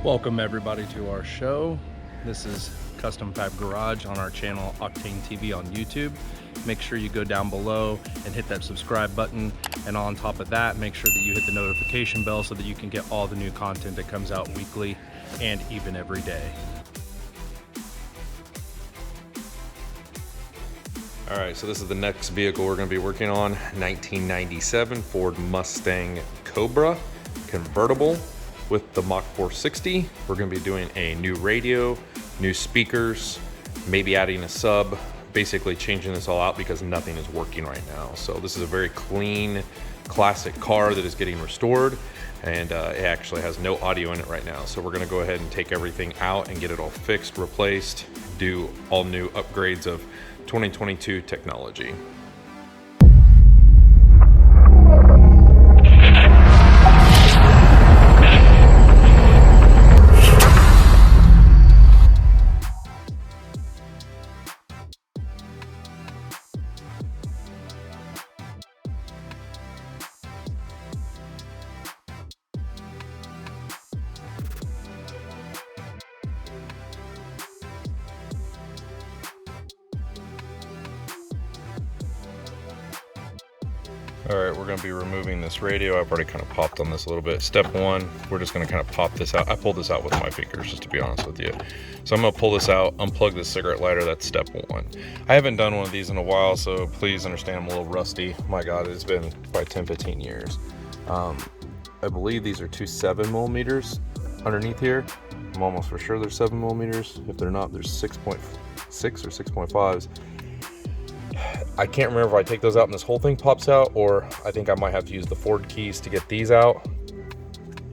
Welcome everybody to our show. This is Custom Fab Garage on our channel Octane TV on YouTube. Make sure you go down below and hit that subscribe button, and on top of that, make sure that you hit the notification bell so that you can get all the new content that comes out weekly and even every day. All right, so this is the next vehicle we're going to be working on. 1997 Ford Mustang Cobra convertible with the Mach 460. We're going to be doing a new radio, new speakers, maybe adding a sub, basically changing this all out because nothing is working right now. So this is a very clean, classic car that is getting restored, and it actually has no audio in it right now. So we're going to go ahead and take everything out and get it all fixed, replaced, do all new upgrades of 2022 technology. All right, we're gonna be removing this radio. I've already kind of popped on this a little bit. Step one, we're just gonna kind of pop this out. I pulled this out with my fingers, just to be honest with you. So I'm gonna pull this out, unplug this cigarette lighter. That's step one. I haven't done one of these in a while, so please understand I'm a little rusty. My God, it's been probably 10, 15 years. I believe these are two 7mm underneath here. I'm almost for sure they're 7mm. If they're not, there's 6.6 or 6.5s. I can't remember if I take those out and this whole thing pops out, or I think I might have to use the Ford keys to get these out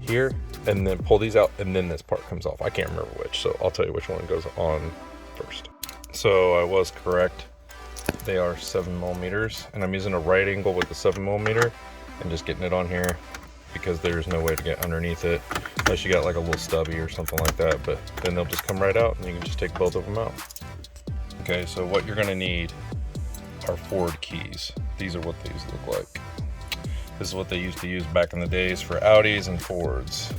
here and then pull these out and then this part comes off. I can't remember which, so I'll tell you which one goes on first. So I was correct. They are 7mm, and I'm using a right angle with the 7mm and just getting it on here because there's no way to get underneath it unless you got like a little stubby or something like that, but then they'll just come right out and you can just take both of them out. Okay, so what you're gonna need are Ford keys. These are what these look like. This is what they used to use back in the days for Audis and Fords.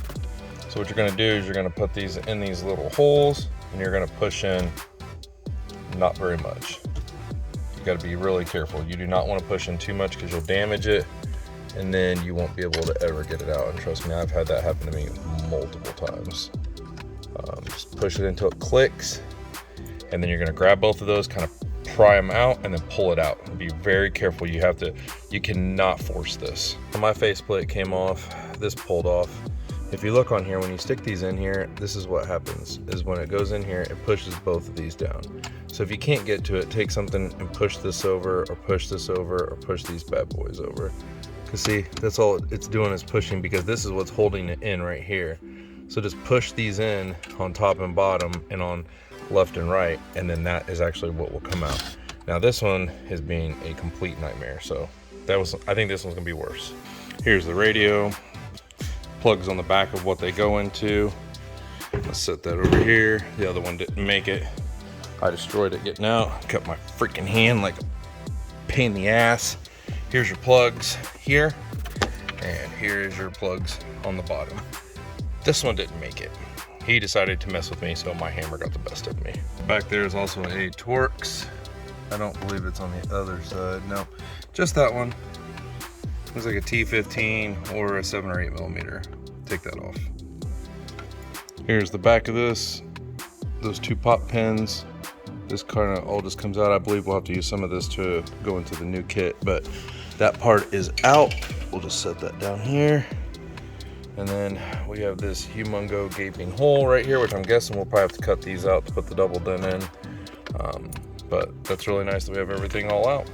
So what you're gonna do is you're gonna put these in these little holes and you're gonna push in not very much. You gotta be really careful. You do not wanna push in too much because you'll damage it and then you won't be able to ever get it out. And trust me, I've had that happen to me multiple times. Just push it until it clicks, and then you're gonna grab both of those, kind of pry them out and then pull it out. Be very careful. You cannot force this. My faceplate came off, this pulled off. If you look on here, when you stick these in here, this is what happens, is when it goes in here, it pushes both of these down. So if you can't get to it, take something and push this over, or push this over, or push these bad boys over. Cause see, that's all it's doing is pushing, because this is what's holding it in right here. So just push these in on top and bottom and on left and right, and then that is actually what will come out. Now this one is being a complete nightmare, so I think this one's gonna be worse. Here's the radio, plugs on the back of what they go into. Let's set that over here. The other one didn't make it. I destroyed it getting out, cut my freaking hand like a pain in the ass. Here's your plugs here, and here's your plugs on the bottom. This one didn't make it. He decided to mess with me, so my hammer got the best of me. Back there is also a Torx. I don't believe it's on the other side. No, just that one. Looks like a T15 or a 7 or 8mm. Take that off. Here's the back of this. Those two pop pins. This kind of all just comes out. I believe we'll have to use some of this to go into the new kit, but that part is out. We'll just set that down here. And then we have this humongo gaping hole right here, which I'm guessing we'll probably have to cut these out to put the double dent in. But that's really nice that we have everything all out.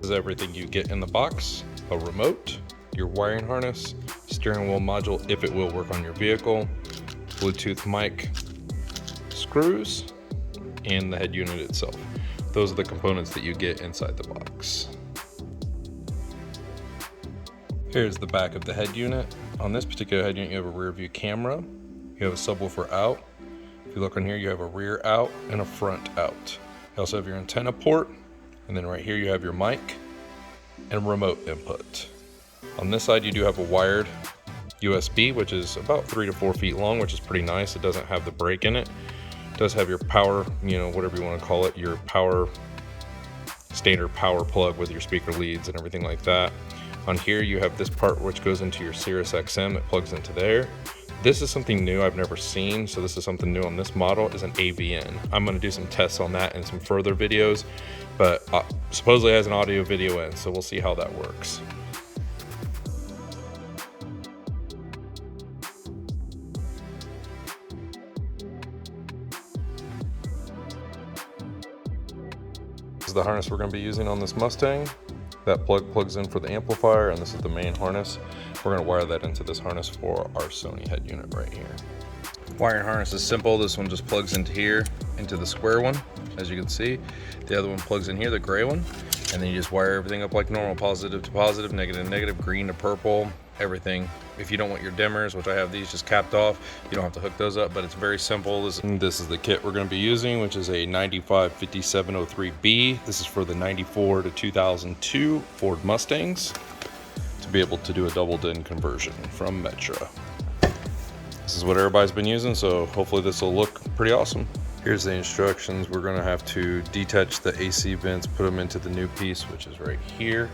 This is everything you get in the box: a remote, your wiring harness, steering wheel module if it will work on your vehicle, Bluetooth mic, screws, and the head unit itself. Those are the components that you get inside the box. Here's the back of the head unit. On this particular head unit, you have a rear view camera, you have a subwoofer out. If you look on here, you have a rear out and a front out. You also have your antenna port, and then right here you have your mic and remote input. On this side, you do have a wired USB, which is about 3 to 4 feet long, which is pretty nice. It doesn't have the break in it. It does have your power, you know, whatever you want to call it, your power, standard power plug with your speaker leads and everything like that. On here, you have this part which goes into your Sirius XM that plugs into there. This is something new I've never seen, so this is something new on this model, is an AVN. I'm going to do some tests on that in some further videos, but supposedly it has an audio video in, so we'll see how that works. This is the harness we're going to be using on this Mustang. That plug plugs in for the amplifier, and this is the main harness. We're going to wire that into this harness for our Sony head unit right here. Wiring harness is simple. This one just plugs into here, into the square one, as you can see. The other one plugs in here, the gray one, and then you just wire everything up like normal, positive to positive, negative to negative, green to purple, everything. If you don't want your dimmers, which I have these just capped off, you don't have to hook those up, but it's very simple. This is the kit we're going to be using, which is a 95 5703B. This is for the 94 to 2002 Ford Mustangs to be able to do a double DIN conversion from Metra. This is what everybody's been using, so hopefully this will look pretty awesome. Here's the instructions. We're going to have to detach the AC vents, put them into the new piece, which is right here.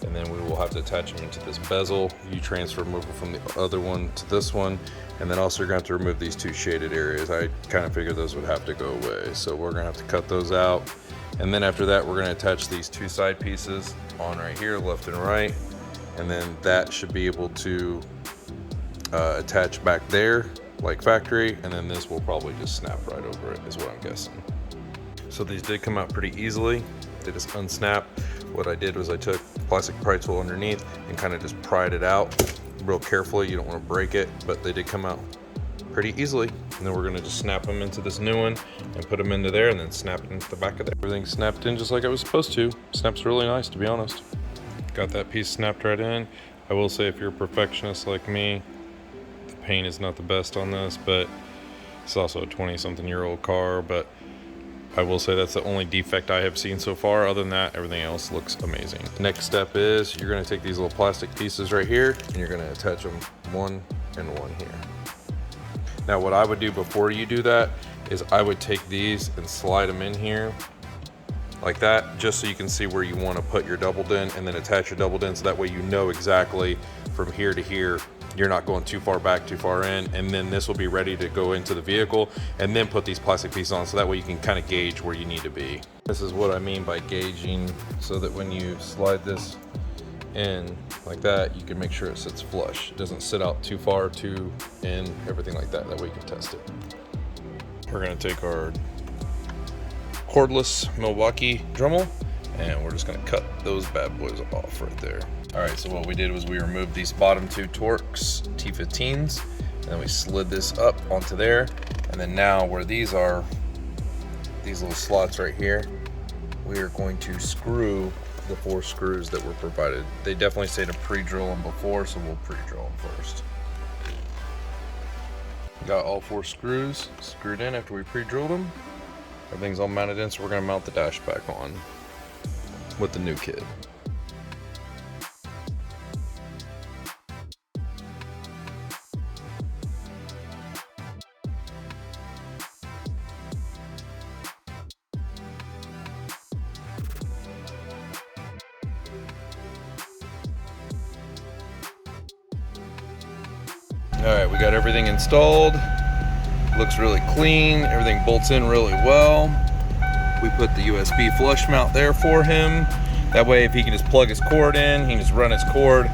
And then we will have to attach them into this bezel. You transfer them over from the other one to this one. And then also you're going to have to remove these two shaded areas. I kind of figured those would have to go away. So we're going to have to cut those out. And then after that, we're going to attach these two side pieces on right here, left and right. And then that should be able to attach back there like factory. And then this will probably just snap right over it, is what I'm guessing. So these did come out pretty easily. They just unsnap. What I did was I took plastic pry tool underneath and kind of just pried it out real carefully. You don't want to break it, but they did come out pretty easily. And then we're going to just snap them into this new one and put them into there, and then snap it into the back of there. Everything snapped in just like I was supposed to. Snaps really nice, to be honest. Got that piece snapped right in. I will say, if you're a perfectionist like me, the paint is not the best on this, but it's also a 20-something-year-old car. But I will say that's the only defect I have seen so far. Other than that, everything else looks amazing. Next step is you're going to take these little plastic pieces right here, and you're going to attach them one and one here. Now what I would do before you do that is I would take these and slide them in here like that, just so you can see where you want to put your double DIN, and then attach your double DIN, so that way you know exactly from here to here. You're not going too far back, too far in, and then this will be ready to go into the vehicle, and then put these plastic pieces on, so that way you can kind of gauge where you need to be. This is what I mean by gauging, so that when you slide this in like that, you can make sure it sits flush. It doesn't sit out too far, too in, everything like that. That way you can test it. We're gonna take our cordless Milwaukee Dremel, and we're just gonna cut those bad boys off right there. All right, so what we did was we removed these bottom two Torx T15s, and then we slid this up onto there. And then now where these are, these little slots right here, we are going to screw the 4 screws that were provided. They definitely say to pre-drill them before, so we'll pre-drill them first. Got all 4 screws screwed in after we pre-drilled them. Everything's all mounted in, so we're gonna mount the dash back on with the new kit. All right, we got everything installed. Looks really clean. Everything bolts in really well. We put the USB flush mount there for him. That way, if he can just plug his cord in, he can just run his cord.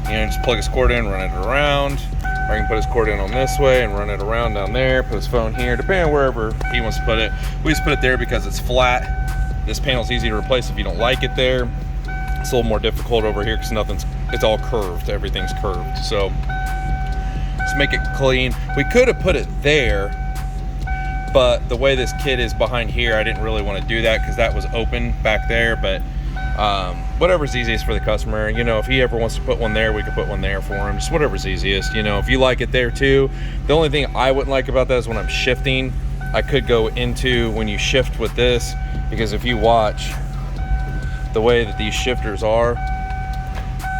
You know, just plug his cord in, run it around. Or he can put his cord in on this way and run it around down there. Put his phone here, depending on wherever he wants to put it. We just put it there because it's flat. This panel's easy to replace if you don't like it there. It's a little more difficult over here because it's all curved. Everything's curved. So let's make it clean. We could have put it there, but the way this kit is behind here, I didn't really want to do that because that was open back there. But whatever's easiest for the customer. You know, if he ever wants to put one there, we could put one there for him. Just whatever's easiest. You know, if you like it there too. The only thing I wouldn't like about that is when I'm shifting, I could go into when you shift with this, because if you watch the way that these shifters are,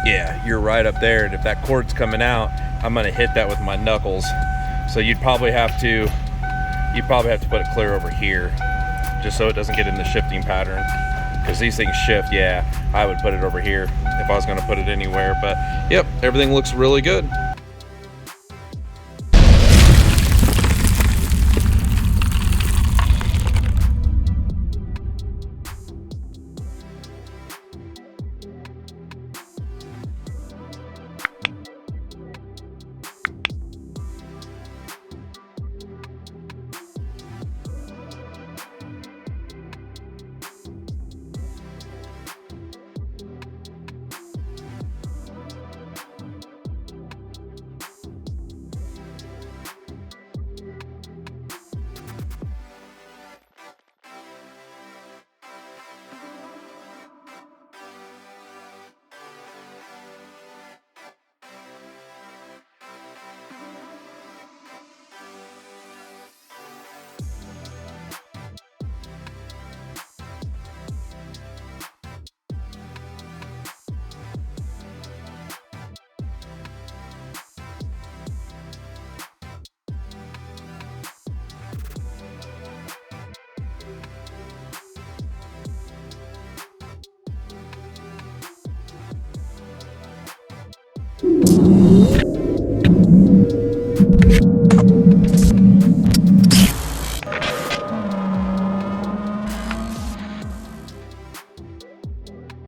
yeah, you're right up there, and if that cord's coming out, I'm gonna hit that with my knuckles. So you'd probably have to put it clear over here, just so it doesn't get in the shifting pattern, because these things shift. Yeah, I would put it over here if I was gonna put it anywhere. But yep, everything looks really good.